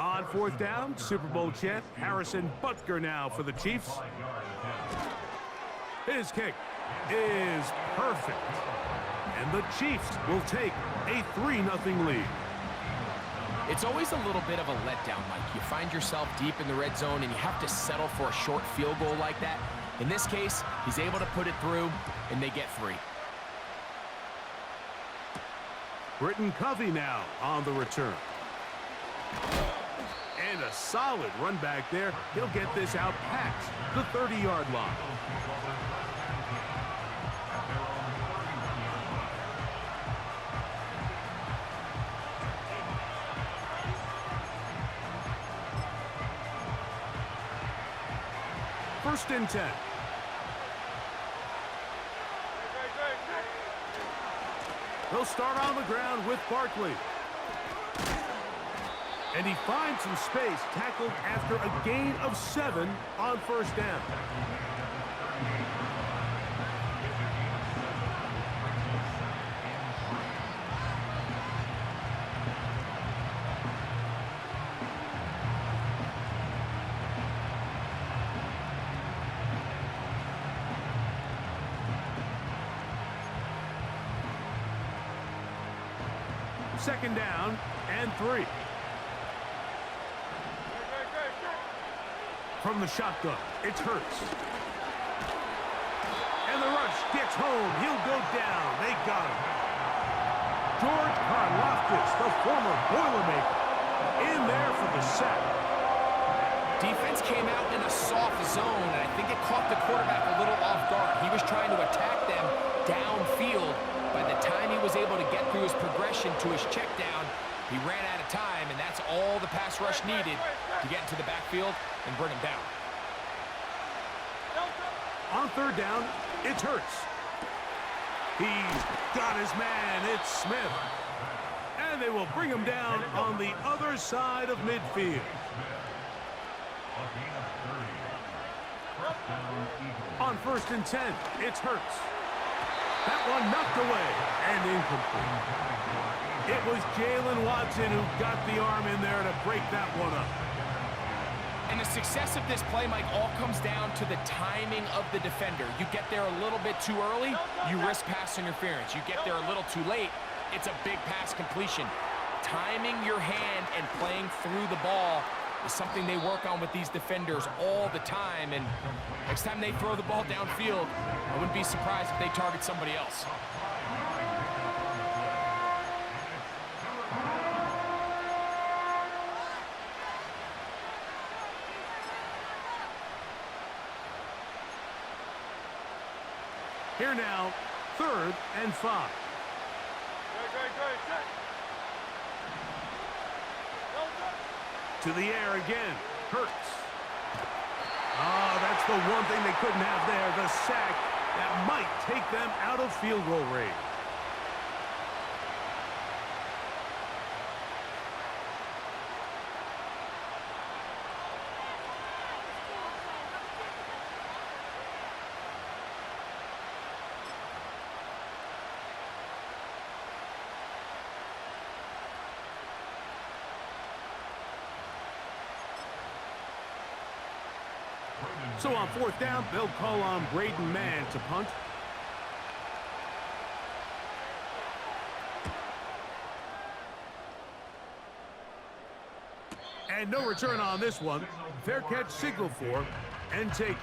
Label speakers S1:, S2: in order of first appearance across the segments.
S1: On fourth down, Super Bowl champ Harrison Butker now for the Chiefs. His kick is perfect. And the Chiefs will take a 3-0 lead.
S2: It's always a little bit of a letdown, Mike. You find yourself deep in the red zone and you have to settle for a short field goal like that. In this case, he's able to put it through, and they get 3.
S1: Britton Covey now on the return. And a solid run back there. He'll get this out past the 30-yard line. First and 10. He'll start on the ground with Barkley. And he finds some space, tackled after a gain of 7 on first down. Second down and 3. From the shotgun, it's Hurts. And the rush gets home. He'll go down. They got him. George Karlaftis, the former Boilermaker, in there for the sack.
S2: Defense came out in a soft zone, and I think it caught the quarterback a little off guard. He was trying to attack them downfield. By the time he was able to get through his progression to his check down, he ran out of time, and that's all the pass rush needed to get into the backfield and bring him down.
S1: On third down, it's Hurts. He's got his man. It's Smith. And they will bring him down on the other side of midfield. On first and 10, it's Hurts. That one knocked away and incomplete. It was Jalen Watson who got the arm in there to break that one up.
S2: And the success of this play, Mike, all comes down to the timing of the defender. You get there a little bit too early, you risk pass interference. You get there a little too late, it's a big pass completion. Timing your hand and playing through the ball is something they work on with these defenders all the time. And next time they throw the ball downfield, I wouldn't be surprised if they target somebody else.
S1: Here now, 3rd and 5. To the air again, Hurts. That's the one thing they couldn't have there, the sack that might take them out of field goal range. So on 4th down, they'll call on Braden Mann to punt. And no return on this one. Fair catch signal for and take.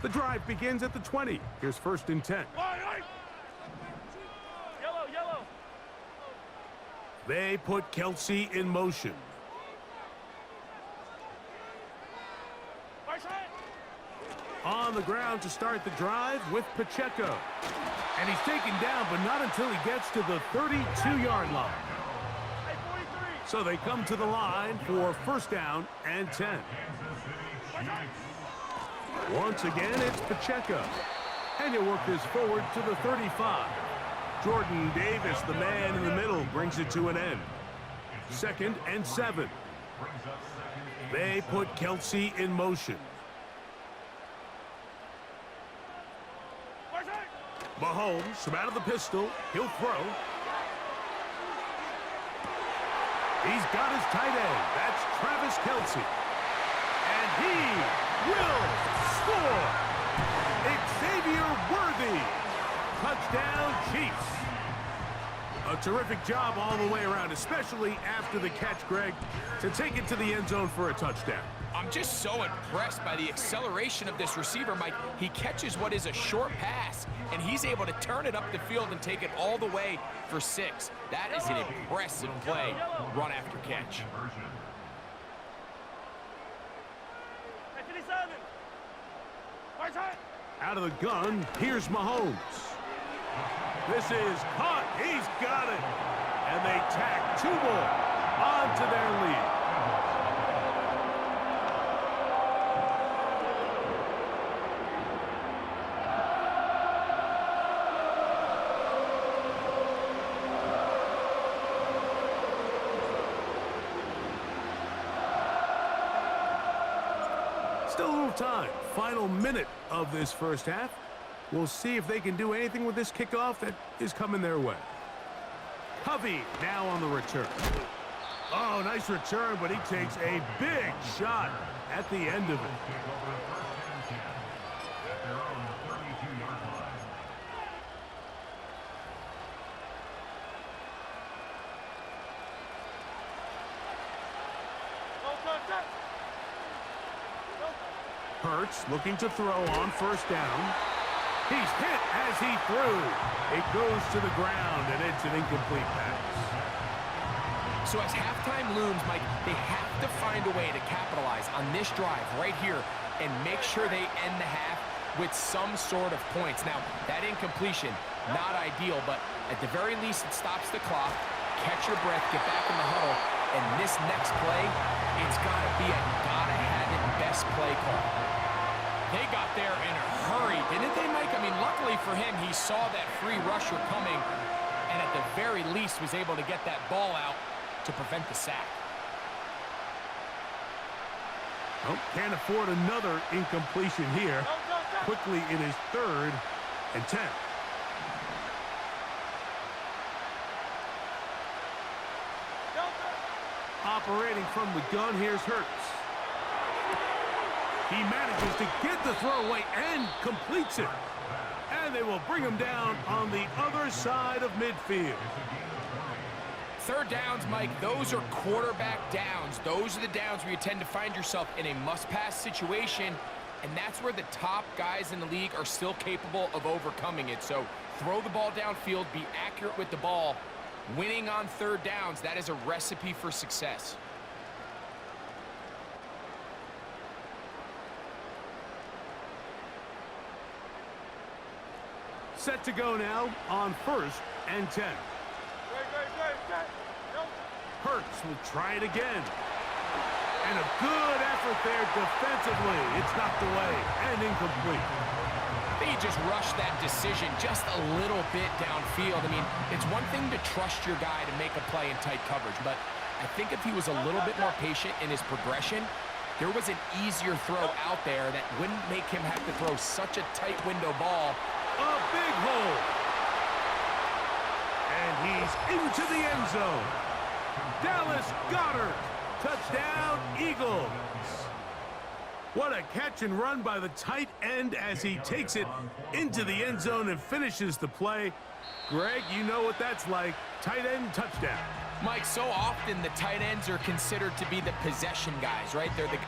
S1: The drive begins at the 20. Here's 1st and 10.
S3: Yellow.
S1: They put Kelsey in motion. On the ground to start the drive with Pacheco. And he's taken down, but not until he gets to the 32-yard line. So they come to the line for 1st down and 10. Once again, it's Pacheco. And he'll work this forward to the 35. Jordan Davis, the man in the middle, brings it to an end. 2nd and 7. They put Kelsey in motion. Mahomes from out of the pistol. He'll throw. He's got his tight end. That's Travis Kelsey. And he will score. Xavier Worthy. Touchdown, Chiefs. A terrific job all the way around, especially after the catch, Greg, to take it to the end zone for a touchdown.
S2: I'm just so impressed by the acceleration of this receiver, Mike. He catches what is a short pass, and he's able to turn it up the field and take it all the way for 6. That is an impressive play, run after catch.
S1: Out of the gun, here's Mahomes. This is caught. He's got it. And they tack 2 more onto their lead. Still a little time. Final minute of this first half. We'll see if they can do anything with this kickoff that is coming their way. Covey now on the return. Oh, nice return, but he takes a big shot at the end of it. Hurts looking to throw on 1st down. He's hit as he threw. It goes to the ground, and it's an incomplete pass.
S2: So as halftime looms, Mike, they have to find a way to capitalize on this drive right here and make sure they end the half with some sort of points. Now, that incompletion, not ideal, but at the very least, it stops the clock. Catch your breath, get back in the huddle, and this next play, it's got to be a gotta-have-it best play call. They got there in a hurry, didn't they, Mike? I mean, luckily for him, he saw that free rusher coming and at the very least was able to get that ball out to prevent the sack.
S1: Oh, can't afford another incompletion here. Quickly, it is 3rd and 10. Operating from the gun, here's Hurts. He manages to get the throw away and completes it. And they will bring him down on the other side of midfield.
S2: 3rd downs, Mike, those are quarterback downs. Those are the downs where you tend to find yourself in a must-pass situation, and that's where the top guys in the league are still capable of overcoming it. So throw the ball downfield, be accurate with the ball. Winning on 3rd downs, that is a recipe for success.
S1: Set to go now on 1st and 10. Hurts will try it again. And a good effort there defensively. It's knocked away and incomplete.
S2: They just rushed that decision just a little bit downfield. I mean, it's one thing to trust your guy to make a play in tight coverage, but I think if he was a little bit more patient in his progression, there was an easier throw out there that wouldn't make him have to throw such a tight window ball.
S1: A big hole. And he's into the end zone. Dallas Goedert. Touchdown, Eagles. What a catch and run by the tight end as he takes it into the end zone and finishes the play. Greg, you know what that's like. Tight end touchdown.
S2: Mike, so often the tight ends are considered to be the possession guys, right? They're the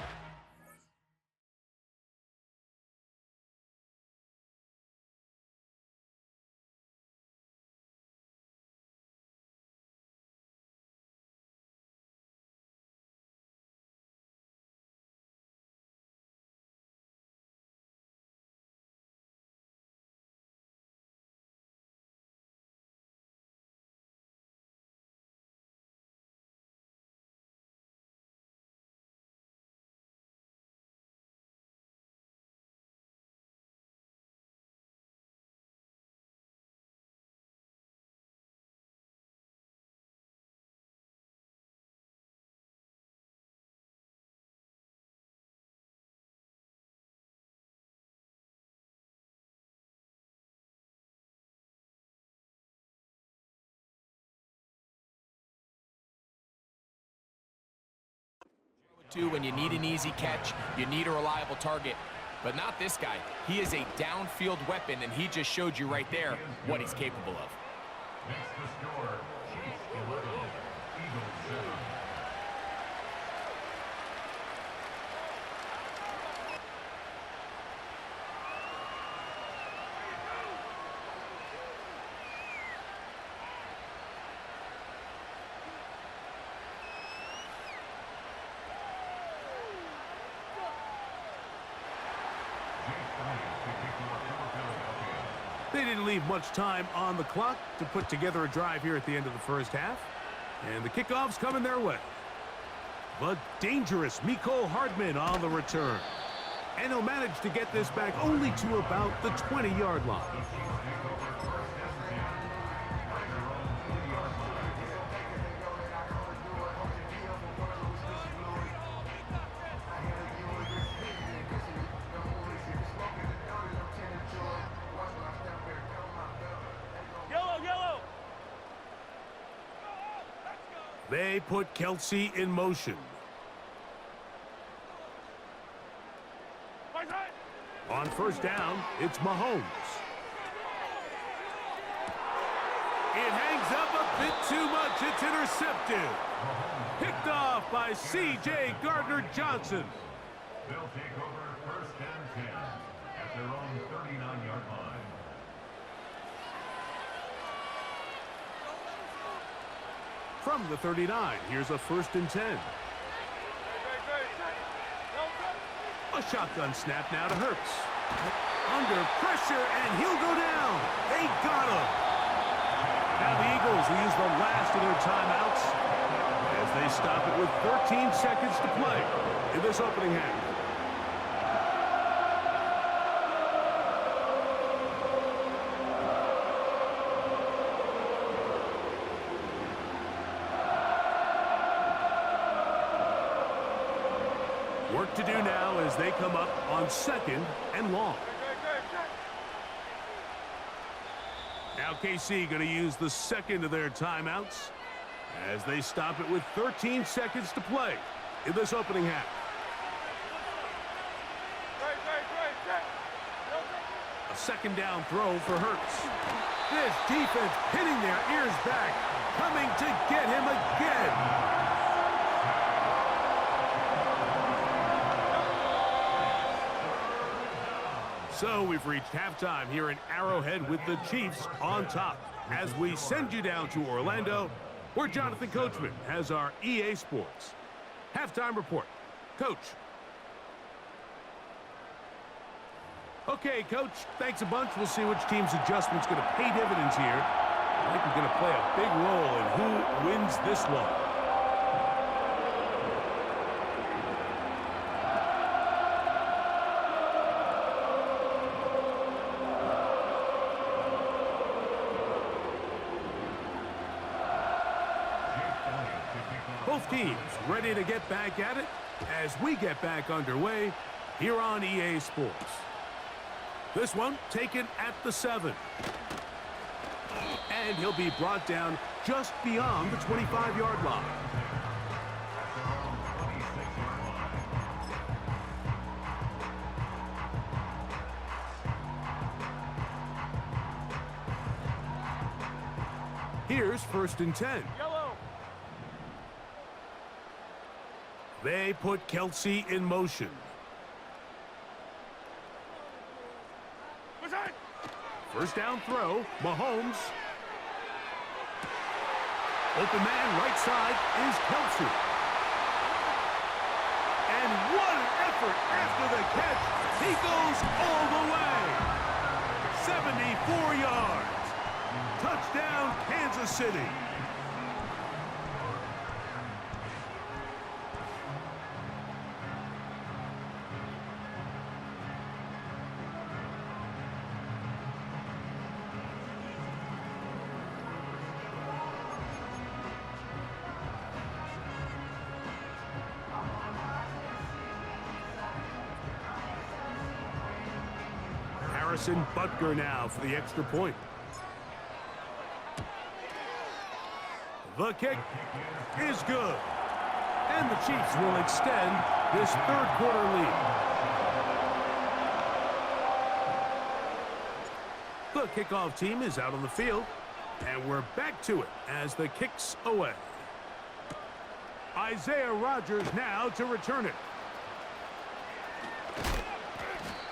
S2: to when you need an easy catch, you need a reliable target. But not this guy. He is a downfield weapon, and he just showed you right there what he's capable of.
S3: Next to score, Chiefs 11, Eagles 7.
S1: They didn't leave much time on the clock to put together a drive here at the end of the first half. And the kickoff's coming their way. The dangerous Mecole Hardman on the return. And he'll manage to get this back only to about the 20-yard line. They put Kelsey in motion. On first down, it's Mahomes. It hangs up a bit too much. It's intercepted. Picked off by C.J. Gardner-Johnson.
S3: They'll take over first and 10 at their own 39-yard line.
S1: From the 39, here's a first and 10. A shotgun snap now to Hurts. Under pressure, and he'll go down. They got him. Now the Eagles will use the last of their timeouts as they stop it with 13 seconds to play in this opening half. Work to do now as they come up on second and long. Now KC going to use the second of their timeouts as they stop it with 13 seconds to play in this opening half. A second down throw for Hurts. This defense pinning their ears back, coming to get him again. So we've reached halftime here in Arrowhead with the Chiefs on top as we send you down to Orlando, where Jonathan Coachman has our EA Sports halftime report. Coach. Okay, Coach, thanks a bunch. We'll see which team's adjustment's going to pay dividends here. I think we're going to play a big role in who wins this one. Both teams ready to get back at it as we get back underway here on EA Sports. This one taken at the 7. And he'll be brought down just beyond the 25-yard line. Here's first and 10. They put Kelsey in motion. First down throw, Mahomes. Open man right side is Kelsey. And what an effort after the catch. He goes all the way. 74 yards. Touchdown, Kansas City. Butker now for the extra point. The kick is good. And the Chiefs will extend this third quarter lead. The kickoff team is out on the field, and we're back to it as the kick's away. Isaiah Rodgers now to return it.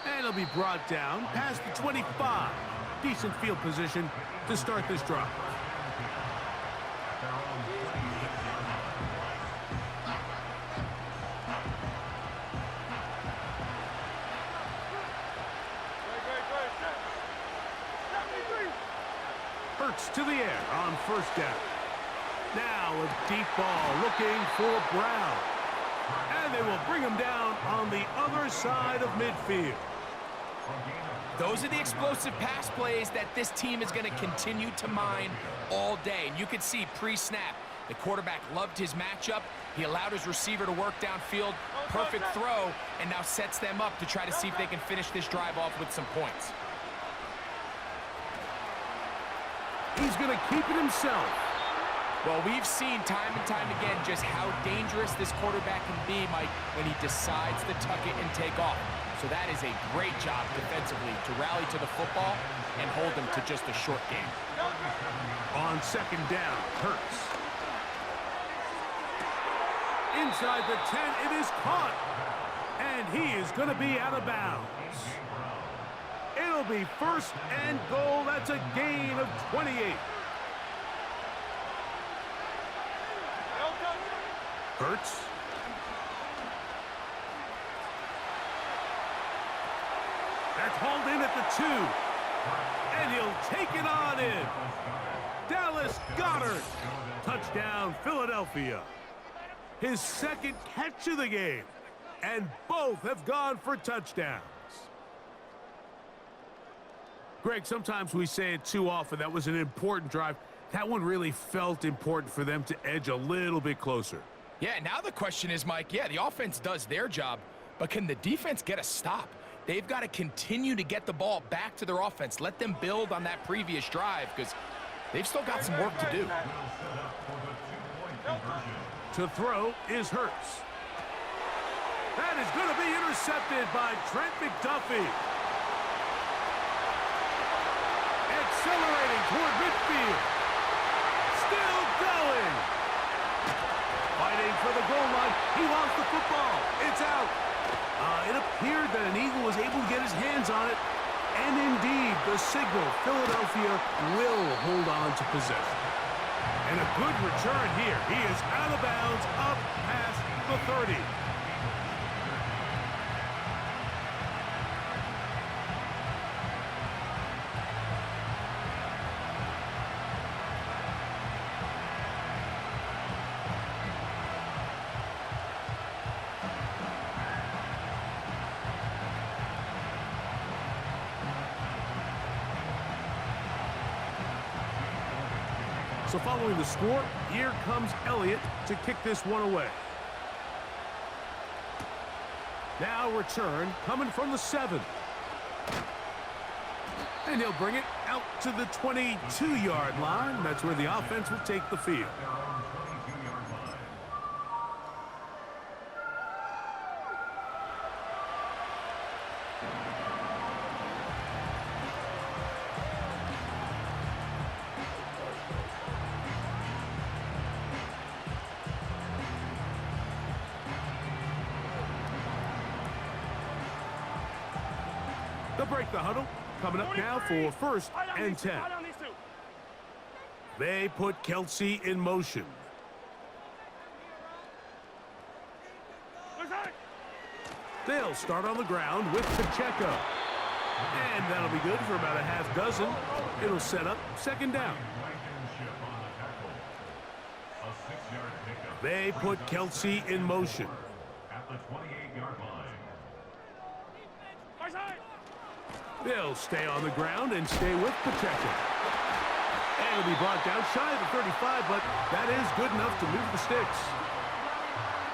S1: And it'll be brought down past the 25. Decent field position to start this drive. Hurts to the air on first down. Now a deep ball looking for Brown. And they will bring him down on the other side of midfield.
S2: Those are the explosive pass plays that this team is going to continue to mine all day. And you can see pre-snap, the quarterback loved his matchup. He allowed his receiver to work downfield. Perfect throw, and now sets them up to try to see if they can finish this drive off with some points.
S1: He's going to keep it himself.
S2: Well, we've seen time and time again just how dangerous this quarterback can be, Mike, when he decides to tuck it and take off. So that is a great job defensively to rally to the football and hold them to just a short game.
S1: On second down, Hurts. Inside the 10, it is caught. And he is going to be out of bounds. It'll be first and goal. That's a gain of 28. Hurts. That's hauled in at the 2. And he'll take it on in. Dallas Goedert. Touchdown, Philadelphia. His second catch of the game. And both have gone for touchdowns. Greg, sometimes we say it too often. That was an important drive. That one really felt important for them to edge a little bit closer.
S2: Yeah, now the question is, Mike, yeah, the offense does their job, but can the defense get a stop? They've got to continue to get the ball back to their offense. Let them build on that previous drive because they've still got some work to do.
S1: To throw is Hurts. That is going to be intercepted by Trent McDuffie. Accelerating toward midfield. Still going. Fighting for the goal line. He lost the football. It's out. It appeared that an Eagle was able to get his hands on it. And indeed, the signal, Philadelphia will hold on to possession. And a good return here. He is out of bounds up past the 30. So following the score, here comes Elliott to kick this one away. Now return coming from the 7. And he'll bring it out to the 22-yard line. That's where the offense will take the field. They'll break the huddle. Coming up now for first and 10. They put Kelsey in motion. They'll start on the ground with Pacheco. And that'll be good for about a half dozen. It'll set up second down. They put Kelsey in motion.
S3: At the 28-yard line.
S1: They'll stay on the ground and stay with Pacheco. And it'll be brought down shy of the 35, but that is good enough to move the sticks.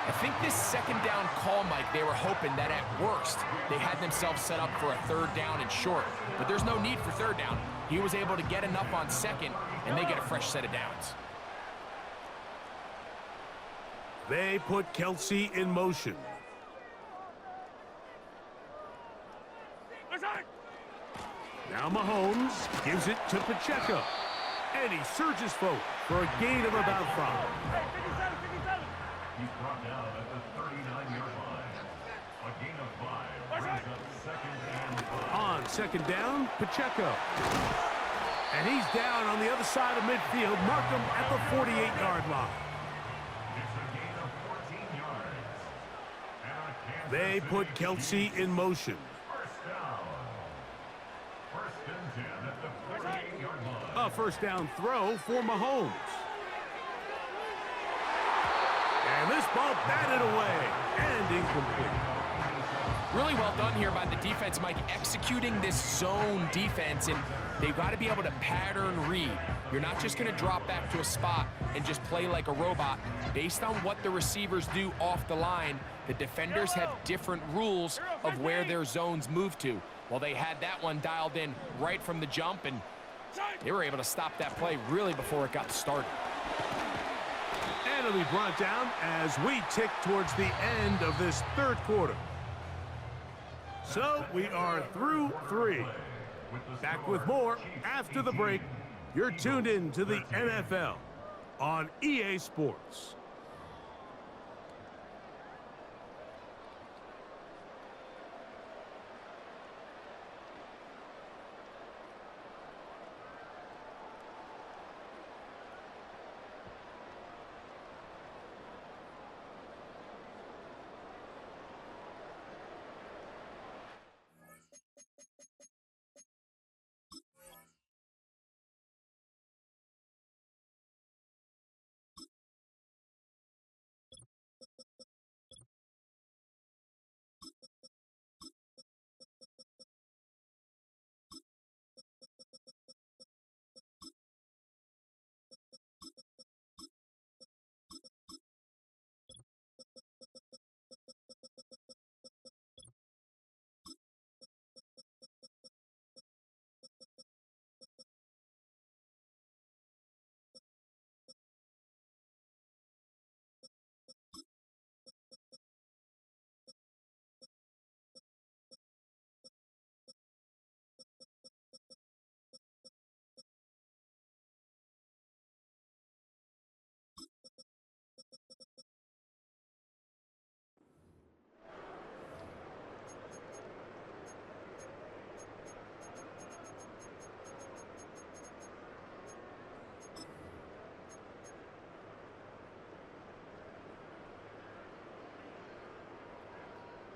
S2: I think this second down call, Mike, they were hoping that at worst they had themselves set up for a third down and short. But there's no need for third down. He was able to get enough on second, and they get a fresh set of downs.
S1: They put Kelsey in motion. Now Mahomes gives it to Pacheco. And he surges forward for a gain of about 5.
S3: He's brought down at the 39-yard line. A gain of 5 brings up second and 5.
S1: On second down, Pacheco. And he's down on the other side of midfield. Mark him at the 48-yard line.
S3: It's a gain of 14 yards. And a Kansas
S1: They put
S3: City
S1: Kelsey in motion.
S3: first down. First and 10 at the 48-yard line.
S1: A first down throw for Mahomes. And this ball batted away and incomplete.
S2: Really well done here by the defense, Mike, executing this zone defense, and they've got to be able to pattern read. You're not just going to drop back to a spot and just play like a robot. Based on what the receivers do off the line, the defenders have different rules of where their zones move to. Well, they had that one dialed in right from the jump, and they were able to stop that play really before it got started.
S1: And it'll be brought down as we tick towards the end of this third quarter. So we are through 3. Back with more after the break. You're tuned in to the NFL on EA Sports.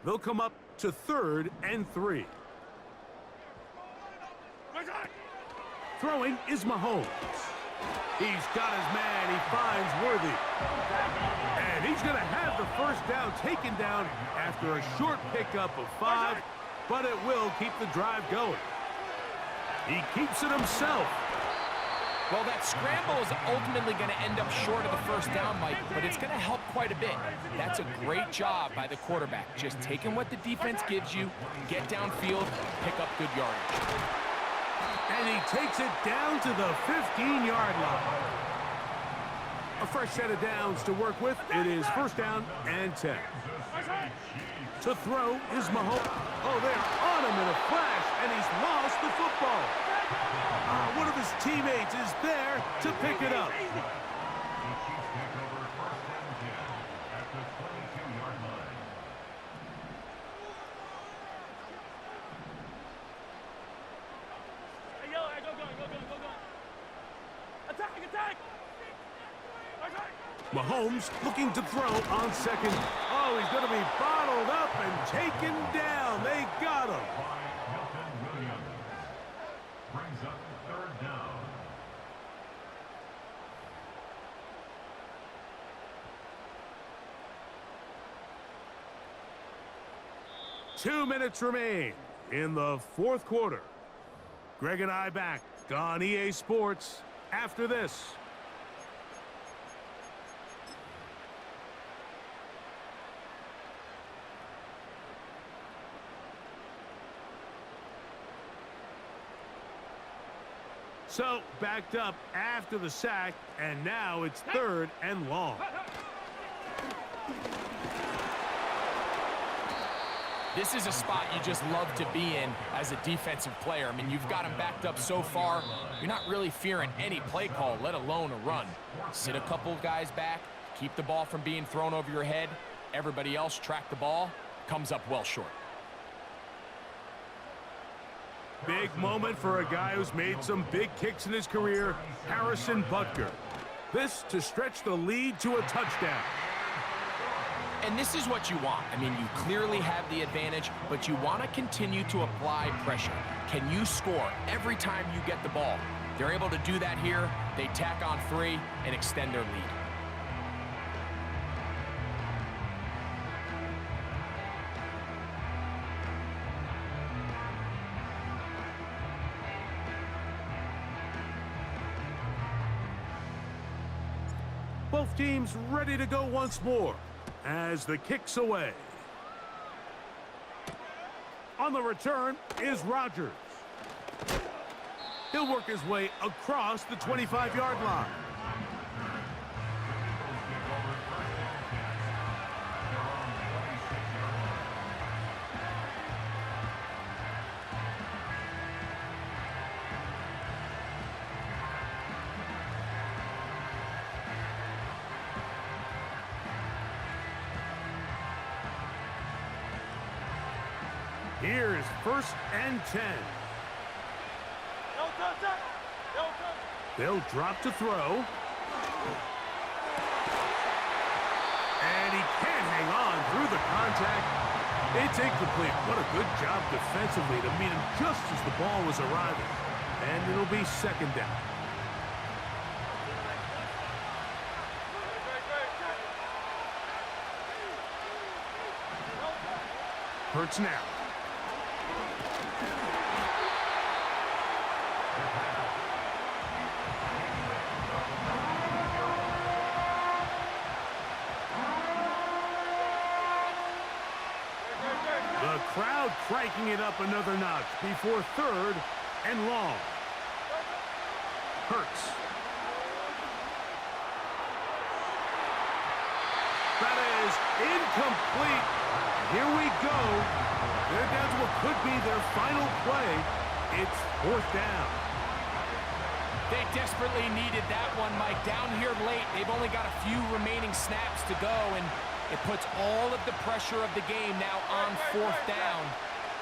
S1: They'll come up to 3rd and 3. Throwing is Mahomes. He's got his man. He finds Worthy. And he's going to have the first down taken down after a short pickup of 5, but it will keep the drive going. He keeps it himself.
S2: Well, that scramble is ultimately going to end up short of the first down, Mike, but it's going to help quite a bit. That's a great job by the quarterback. Just taking what the defense gives you, get downfield, pick up good yardage.
S1: And he takes it down to the 15-yard line. A fresh set of downs to work with. It is first down and 10. To throw is Mahomes. Oh, they're on him in a flash, and he's lost the football. One of his teammates is there to pick it up. Mahomes looking to throw on second. Oh, he's going to be bottled up and taken down. They got him.
S3: Brings up third down.
S1: Two minutes remain in the fourth quarter. Greg and I back on EA Sports after this. So, backed up after the sack, and now it's 3rd and long.
S2: This is a spot you just love to be in as a defensive player. I mean, you've got him backed up so far, you're not really fearing any play call, let alone a run. Sit a couple of guys back, keep the ball from being thrown over your head. Everybody else track the ball, comes up well short.
S1: Big moment for a guy who's made some big kicks in his career, Harrison Butker. This to stretch the lead to a touchdown.
S2: And this is what you want. I mean, you clearly have the advantage, but you want to continue to apply pressure. Can you score every time you get the ball? They're able to do that here. They tack on 3 and extend their lead.
S1: Both teams ready to go once more as the kick's away. On the return is Rodgers. He'll work his way across the 25-yard line. Here's 1st and 10. They'll drop to throw. And he can't hang on through the contact. It's incomplete. What a good job defensively to meet him just as the ball was arriving. And it'll be 2nd down. Hurts now. The crowd cranking it up another notch before 3rd and long. Hurts. That is incomplete. Here we go. They're down to what could be their final play. It's 4th down.
S2: They desperately needed that one, Mike. Down here late, they've only got a few remaining snaps to go, and it puts all of the pressure of the game now on 4th down.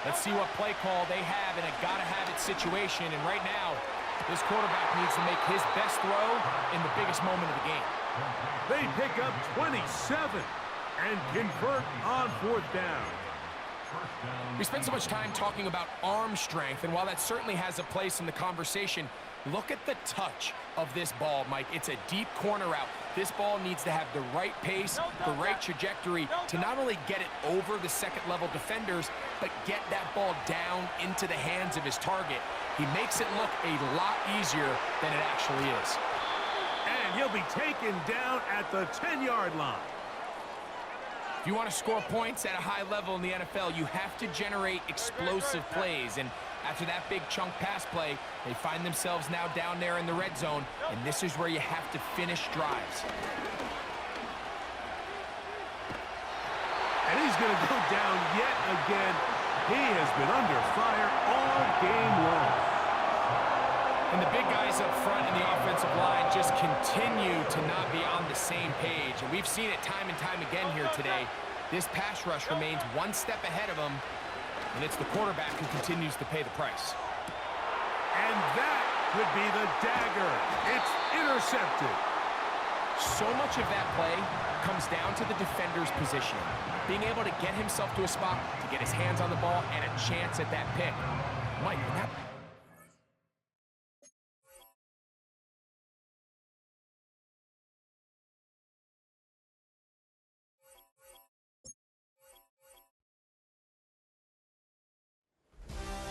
S2: Let's see what play call they have in a gotta-have-it situation. And right now, this quarterback needs to make his best throw in the biggest moment of the game.
S1: They pick up 27 and convert on 4th down.
S2: We spend so much time talking about arm strength, and while that certainly has a place in the conversation, look at the touch of this ball, Mike. It's a deep corner route. This ball needs to have the right pace, the right trajectory to not only get it over the second-level defenders, but get that ball down into the hands of his target. He makes it look a lot easier than it actually is.
S1: And he'll be taken down at the 10-yard line.
S2: If you want to score points at a high level in the NFL, you have to generate explosive plays. And after that big chunk pass play, they find themselves now down there in the red zone, and this is where you have to finish drives.
S1: And he's going to go down yet again. He has been under fire all game long.
S2: And the big guys up front in the offensive line just continue to not be on the same page. And we've seen it time and time again here today. This pass rush remains one step ahead of them, and it's the quarterback who continues to pay the price.
S1: And that could be the dagger. It's intercepted.
S2: So much of that play comes down to the defender's positioning. Being able to get himself to a spot, to get his hands on the ball, and a chance at that pick. Mike, when that